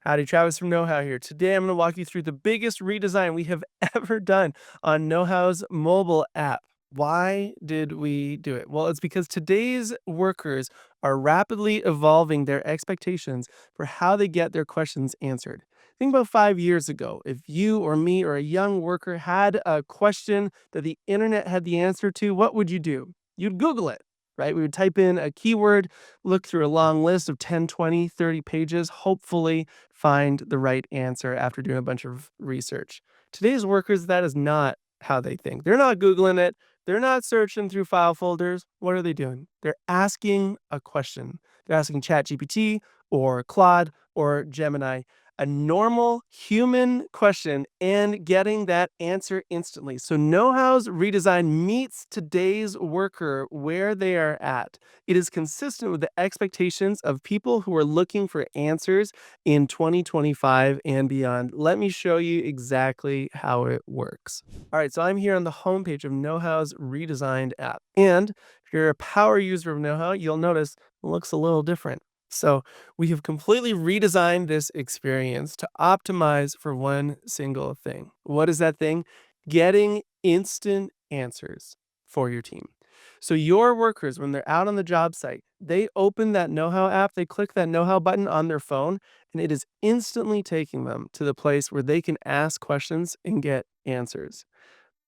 Howdy, Travis from KnowHow here. Today I'm going to walk you through the biggest redesign we have ever done on KnowHow's mobile app. Why did we do it? Well, it's because today's workers are rapidly evolving their expectations for how they get their questions answered. Think about 5 years ago. If you or me or a young worker had a question that the internet had the answer to, what would you do? You'd Google it, right? We would type in a keyword, look through a long list of 10, 20, 30 pages, hopefully find the right answer after doing a bunch of research. Today's workers, that is not how they think. They're not Googling it. They're not searching through file folders. What are they doing? They're asking a question. They're asking ChatGPT or Claude or Gemini a normal human question and getting that answer instantly. So KnowHow's redesign meets today's worker where they are at. It is consistent with the expectations of people who are looking for answers in 2025 and beyond. Let me show you exactly how it works. All right, so I'm here on the homepage of KnowHow's redesigned app. And if you're a power user of KnowHow, you'll notice it looks a little different. So we have completely redesigned this experience to optimize for one single thing. What is that thing? Getting instant answers for your team. So your workers, when they're out on the job site, they open that KnowHow app, they click that KnowHow button on their phone, and it is instantly taking them to the place where they can ask questions and get answers.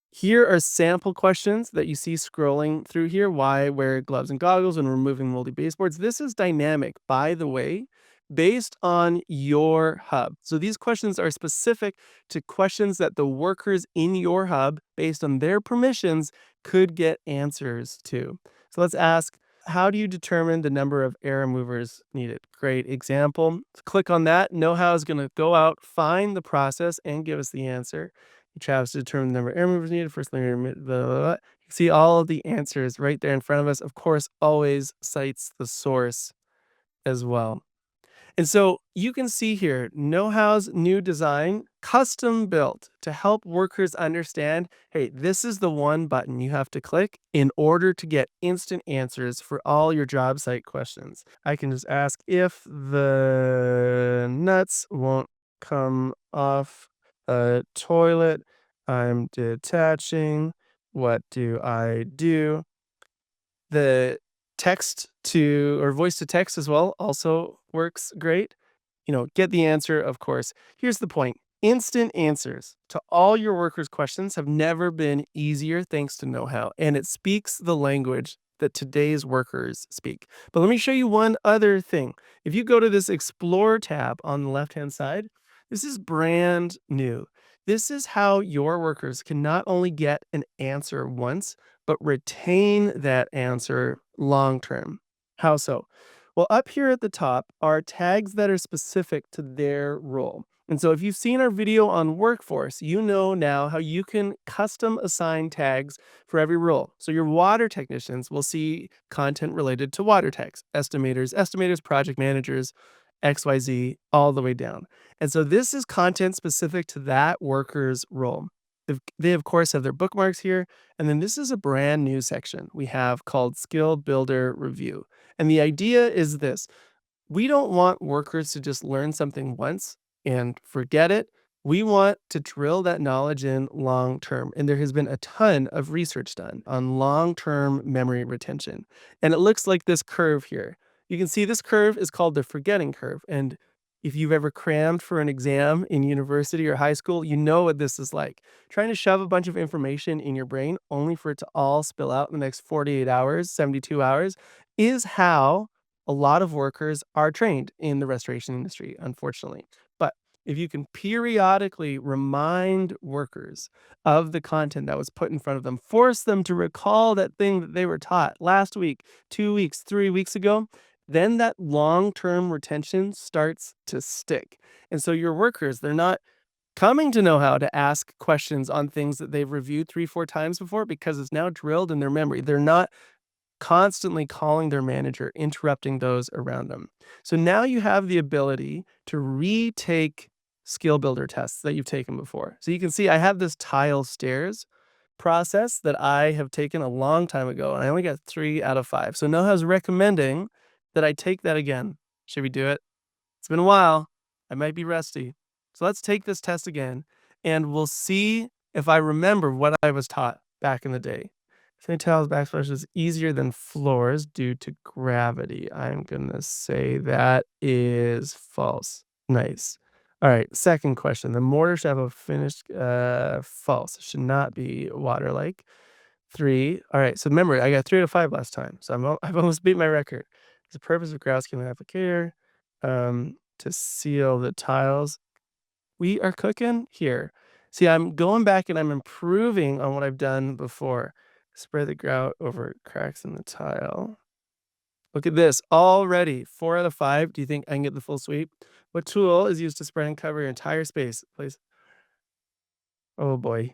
Here are sample questions that you see scrolling through here. Why wear gloves and goggles when removing moldy baseboards? This is dynamic, by the way, based on your hub. So these questions are specific to questions that the workers in your hub, based on their permissions, could get answers to. So let's ask, how do you determine the number of air movers needed? Great example. Click on that. KnowHow is going to go out, find the process, and give us the answer. Travis to determine the number of air movers needed. First layer, blah, blah, blah. You see all of the answers right there in front of us. Of course, always cites the source as well. And so you can see here, KnowHow's new design, custom built to help workers understand, hey, this is the one button you have to click in order to get instant answers for all your job site questions. I can just ask if the nuts won't come off a toilet. I'm detaching. What do I do? The text to or voice to text as well also works great. Get the answer, of course. Here's the point. Instant answers to all your workers' questions have never been easier thanks to KnowHow, and it speaks the language that today's workers speak. But let me show you one other thing. If you go to this Explore tab on the left-hand side, this is brand new. This is how your workers can not only get an answer once, but retain that answer long term. How so? Well, up here at the top are tags that are specific to their role. And so if you've seen our video on workforce, you know now how you can custom assign tags for every role. So your water technicians will see content related to water techs, estimators, project managers, XYZ, all the way down. And so this is content specific to that worker's role. They, of course, have their bookmarks here. And then this is a brand new section we have called SkillBuilder Review. And the idea is this. We don't want workers to just learn something once and forget it. We want to drill that knowledge in long term. And there has been a ton of research done on long-term memory retention. And it looks like this curve here. You can see this curve is called the forgetting curve. And if you've ever crammed for an exam in university or high school, you know what this is like. Trying to shove a bunch of information in your brain only for it to all spill out in the next 48 hours, 72 hours, is how a lot of workers are trained in the restoration industry, unfortunately. But if you can periodically remind workers of the content that was put in front of them, force them to recall that thing that they were taught last week, 2 weeks, 3 weeks ago, then that long-term retention starts to stick. And so your workers, they're not coming to know how to ask questions on things that they've reviewed 3, 4 times before because it's now drilled in their memory. They're not constantly calling their manager, interrupting those around them. So now you have the ability to retake SkillBuilder tests that you've taken before. So you can see I have this tile stairs process that I have taken a long time ago, and I only got 3 out of 5. So KnowHow's recommending that I take that again. Should we do it? It's been a while. I might be rusty. So let's take this test again, and we'll see if I remember what I was taught back in the day. Say tiles backsplash is easier than floors due to gravity. I'm gonna say that is false. Nice. All right, second question. The mortar should have a finished false. It should not be water-like. 3. All right, so remember, I got 3 out of 5 last time, so I've almost beat my record. It's the purpose of grout scaling applicator to seal the tiles. We are cooking here. See, I'm going back and I'm improving on what I've done before. Spread the grout over cracks in the tile. Look at this. Already 4 out of 5. Do you think I can get the full sweep? What tool is used to spread and cover your entire space? Please. Oh boy.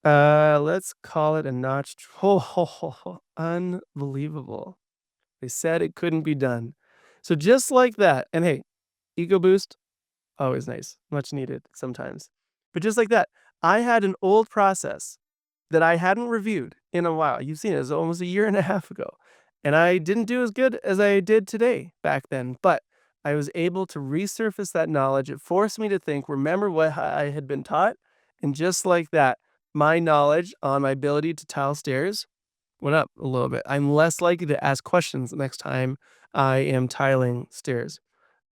Let's call it a notch. Unbelievable. They said it couldn't be done. So just like that, and hey, ego boost, always nice, much needed sometimes. But just like that, I had an old process that I hadn't reviewed in a while. You've seen it, it was almost a year and a half ago. And I didn't do as good as I did today back then, but I was able to resurface that knowledge. It forced me to think, remember what I had been taught. And just like that, my knowledge on my ability to tile stairs went up a little bit. I'm less likely to ask questions the next time I am tiling stairs.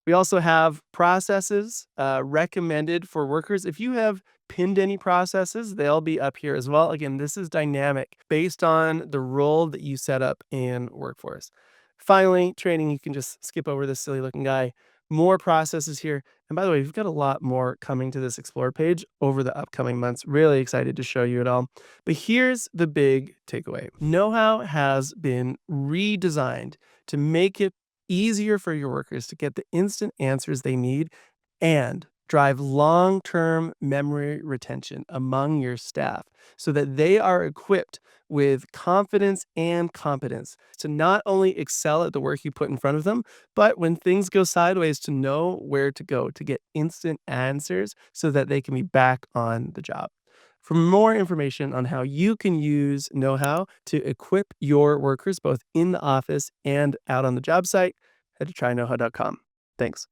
We also have processes recommended for workers. If you have pinned any processes, they'll be up here as well. Again, this is dynamic based on the role that you set up in Workforce. Finally, training, you can just skip over this silly looking guy. More processes here. And by the way, we've got a lot more coming to this Explore page over the upcoming months. Really excited to show you it all. But here's the big takeaway. KnowHow has been redesigned to make it easier for your workers to get the instant answers they need and drive long-term memory retention among your staff so that they are equipped with confidence and competence to not only excel at the work you put in front of them, but when things go sideways, to know where to go to get instant answers so that they can be back on the job. For more information on how you can use KnowHow to equip your workers both in the office and out on the job site, head to tryknowhow.com. Thanks.